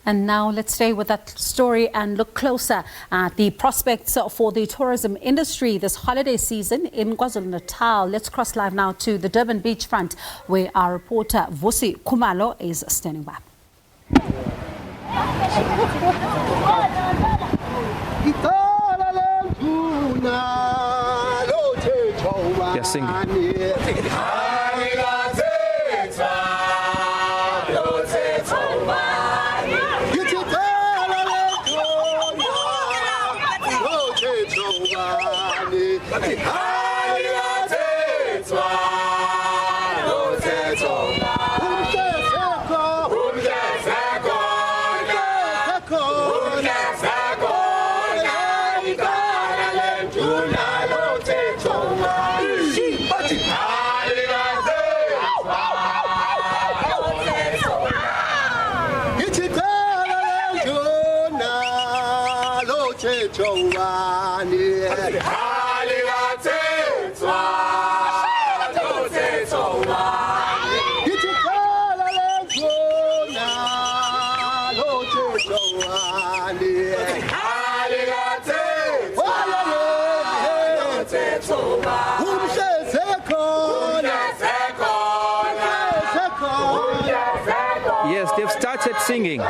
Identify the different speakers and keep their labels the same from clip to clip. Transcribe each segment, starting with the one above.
Speaker 1: And now let's stay with that story and look closer at the prospects for the tourism industry this holiday season in KwaZulu-Natal. Let's cross live now to the Durban beachfront, where our reporter Vusi Khumalo is standing by.
Speaker 2: They're singing. Yes, they've started singing.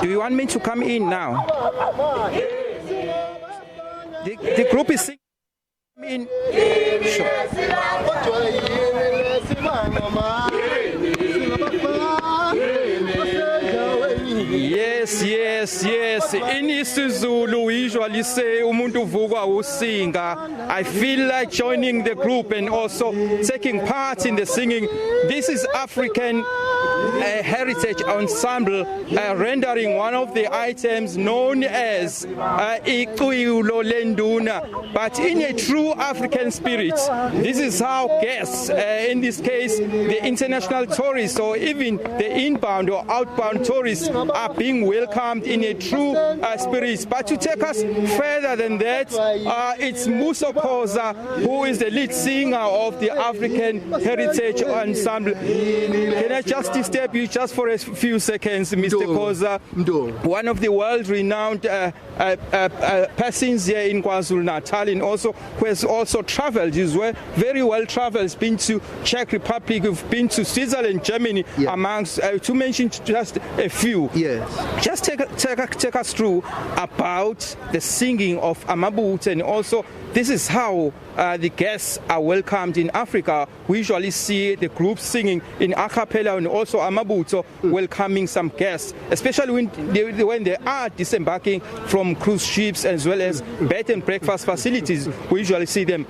Speaker 2: Do you want me to come in now? The group is singing in. Sure. Yes. In isiZulu, we usually say umuntu vuka usinga. I feel like joining the group and also taking part in the singing. This is African heritage ensemble rendering one of the items known as Iquyulo Lenduna, but in a true African spirit. This is how guests, in this case the international tourists or even the inbound or outbound tourists, are being welcomed in a true spirit. But to take us further than that, it's Muso Khoza, who is the lead singer of the African Heritage Ensemble. Can I just disturb you just for a few seconds, Mr. Khoza? One of the world-renowned persons here in KwaZulu-Natal, and also who has also traveled. He's very well traveled. He's been to Czech Republic, we've been to Switzerland, Germany, amongst to mention just a few. Yes. Just take us through about the singing of Amabutho, and also this is how the guests are welcomed in Africa. We usually see the group singing in a cappella and also Amabutho welcoming some guests, especially when they are disembarking from cruise ships as well as bed and breakfast facilities. We usually see them.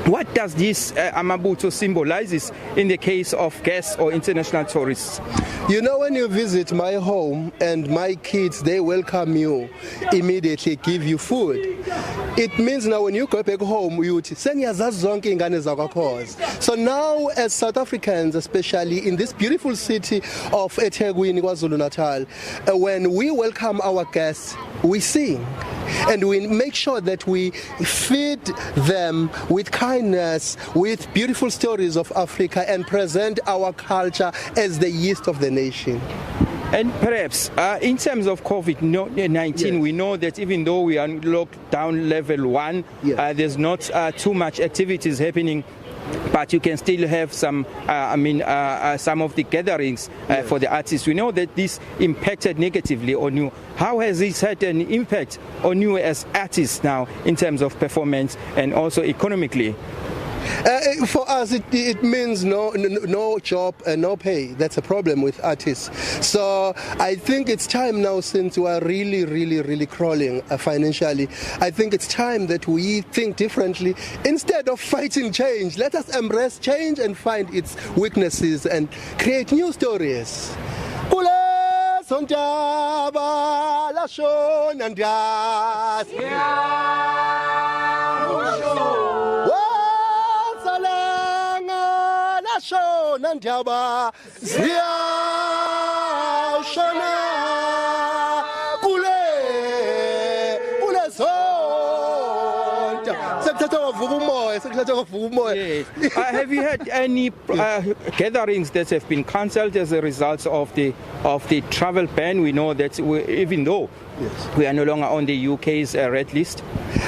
Speaker 2: What does this Amabutho symbolizes in the case of guests or international tourists?
Speaker 3: You know, when you visit my home and my kids, they welcome you, immediately give you food. It means now when you go back home, you would say, so now as South Africans, especially in this beautiful city of eThekwini, KwaZulu-Natal, when we welcome our guests, we sing. And we make sure that we feed them with kindness, with beautiful stories of Africa, and present our culture as the yeast of the nation.
Speaker 2: And perhaps in terms of COVID-19, we know that even though we are lockdown level 1, there's not too much activities happening. But you can still have some, some of the gatherings for the artists. We know that this impacted negatively on you. How has this had an impact on you as artists now in terms of performance and also economically?
Speaker 3: For us, it means no job and no pay. That's a problem with artists. So I think it's time now, since we are really crawling financially, I think it's time that we think differently. Instead of fighting change, let us embrace change and find its weaknesses and create new stories. Nandaba ziyashona kule zonke sekuthatha kwavuka umoya.
Speaker 2: Have you had any gatherings that have been cancelled as a result of the travel ban? We know that even though we are no longer on the UK's red list.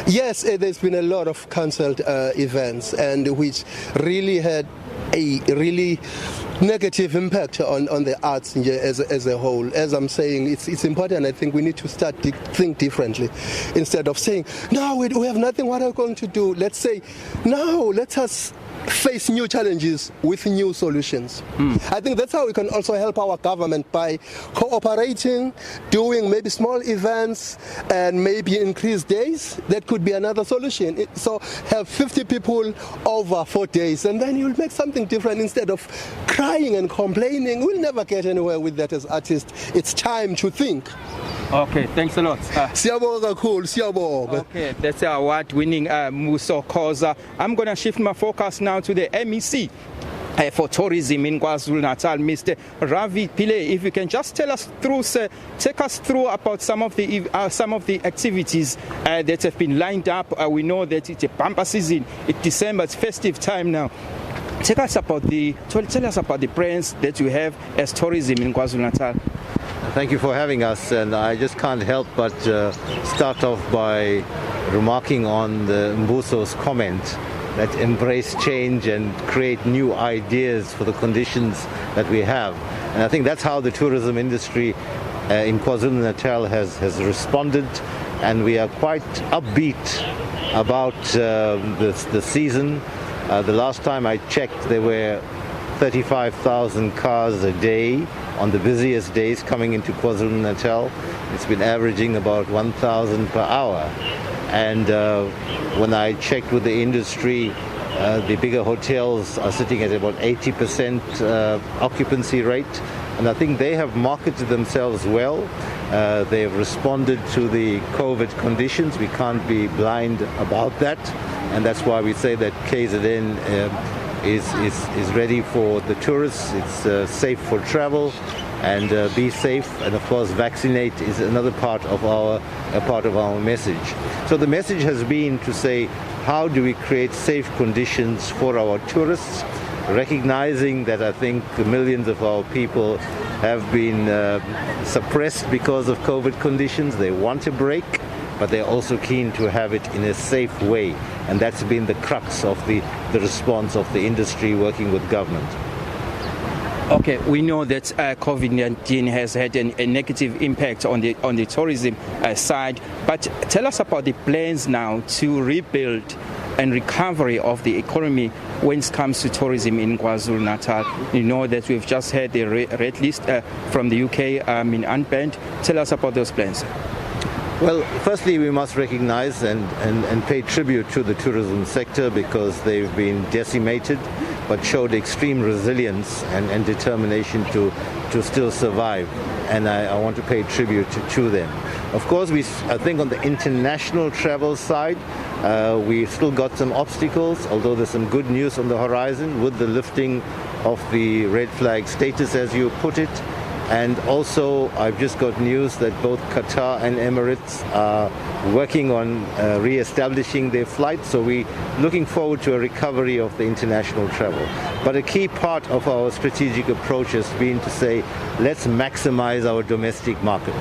Speaker 3: Yes, there's been a lot of cancelled events, and which really had a really negative impact on the arts as a whole. As I'm saying, it's important. I think we need to start to think differently. Instead of saying, no, we have nothing, what are we going to do? Let's say, no, let us face new challenges with new solutions. I think that's how we can also help our government, by cooperating, doing maybe small events and maybe increased days. That could be another solution. So have 50 people over 4 days, and then you'll make something different instead of crying and complaining. We'll never get anywhere with that as artists. It's time to think.
Speaker 2: Okay, thanks a lot.
Speaker 3: Siyabonga kakhulu, siyabonga.
Speaker 2: Okay, that's our award-winning Muso Khoza. I'm going to shift my focus now to the MEC for tourism in KwaZulu-Natal, Mr. Ravi Pillay. If you can just take us through about some of the activities that have been lined up. We know that it's a bumper season. It's December. It's festive time now. Tell us about the plans that you have as tourism in KwaZulu-Natal.
Speaker 4: Thank you for having us, and I just can't help but start off by remarking on the Mbuso's comment that embrace change and create new ideas for the conditions that we have. And I think that's how the tourism industry in KwaZulu-Natal has responded, and we are quite upbeat about the season. The last time I checked, there were 35,000 cars a day on the busiest days coming into KwaZulu-Natal. It's been averaging about 1,000 per hour. And when I checked with the industry, the bigger hotels are sitting at about 80% occupancy rate. And I think they have marketed themselves well. They've responded to the COVID conditions. We can't be blind about that. And that's why we say that KZN is ready for the tourists. It's safe for travel, and be safe, and of course vaccinate is another part of our message. So the message has been to say, how do we create safe conditions for our tourists, recognizing that I think millions of our people have been suppressed because of COVID conditions. They want a break, but they're also keen to have it in a safe way. And that's been the crux of the response of the industry working with government.
Speaker 2: Okay, we know that COVID-19 has had a negative impact on the tourism side, but tell us about the plans now to rebuild and recovery of the economy when it comes to tourism in KwaZulu-Natal. You know that we've just had the red list from the UK in unbanned. Tell us about those plans.
Speaker 4: Well, firstly, we must recognize and pay tribute to the tourism sector, because they've been decimated, but showed extreme resilience and determination to still survive. And I want to pay tribute to them. Of course, I think on the international travel side, we've still got some obstacles, although there's some good news on the horizon with the lifting of the red flag status, as you put it. And also, I've just got news that both Qatar and Emirates are working on re-establishing their flights. So we're looking forward to a recovery of the international travel. But a key part of our strategic approach has been to say, let's maximize our domestic market,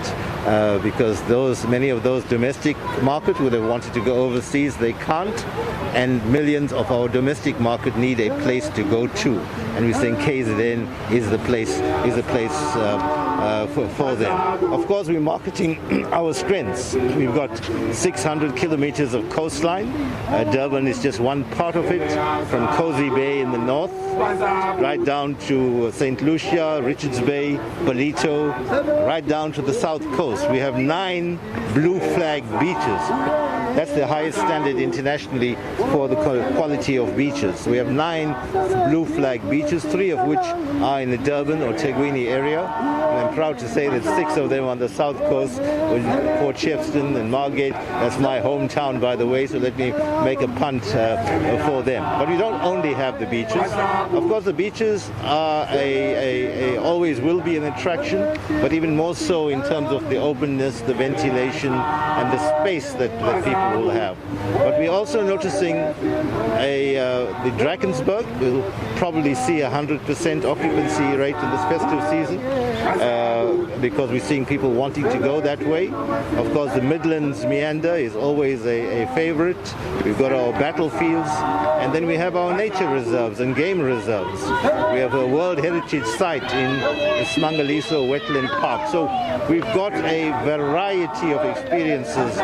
Speaker 4: because many of those domestic markets would have wanted to go overseas, they can't, and millions of our domestic market need a place to go to, and we think KZN is the place for them. Of course, we're marketing our strengths. We've got 600 kilometers of coastline. Durban is just one part of it, from Cozy Bay in the north, right down to St. Lucia, Richards Bay, Palito, right down to the south coast. We have 9 blue flag beaches. That's the highest standard internationally for the quality of beaches. We have 9 blue flag beaches, 3 of which are in the Durban or Teguini area. And I'm proud to say that 6 of them on the south coast, Port Shepstone and Margate. That's my hometown, by the way, so let me make a punt for them. But we don't only have the beaches. Of course, the beaches are always will be an attraction, but even more so in terms of the openness, the ventilation, and the space that people will have. But we're also noticing the Drakensberg will probably see 100% occupancy rate in this festive season, because we're seeing people wanting to go that way. Of course, the Midlands meander is always a favorite. We've got our battlefields, and then we have our nature reserves and game reserves. We have a World Heritage Site in Smangaliso Wetland Park. So we've got a variety of experiences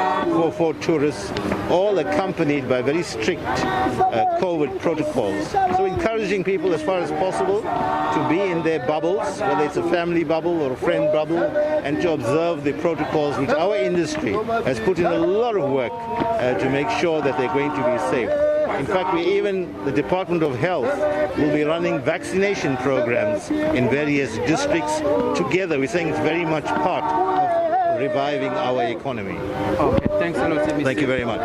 Speaker 4: for tourists, all accompanied by very strict COVID protocols. So encouraging people as far as possible to be in their bubbles, whether it's a family bubble or a friend bubble, and to observe the protocols which our industry has put in a lot of work to make sure that they're going to be safe. In fact, the Department of Health will be running vaccination programs in various districts together. We're saying it's very much part of reviving our economy.
Speaker 2: Okay, thanks a lot, MEC.
Speaker 4: Thank you very much.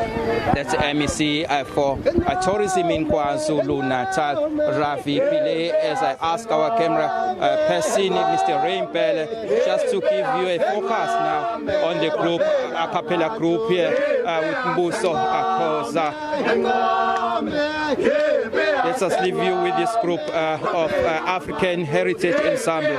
Speaker 2: That's MEC for tourism in KwaZulu-Natal, Ravi Pile, as I ask our camera person, Mr. Reimpele, just to give you a focus now on the group, a cappella group here with Mbuso Akhoza. Let us leave you with this group of African Heritage Ensemble.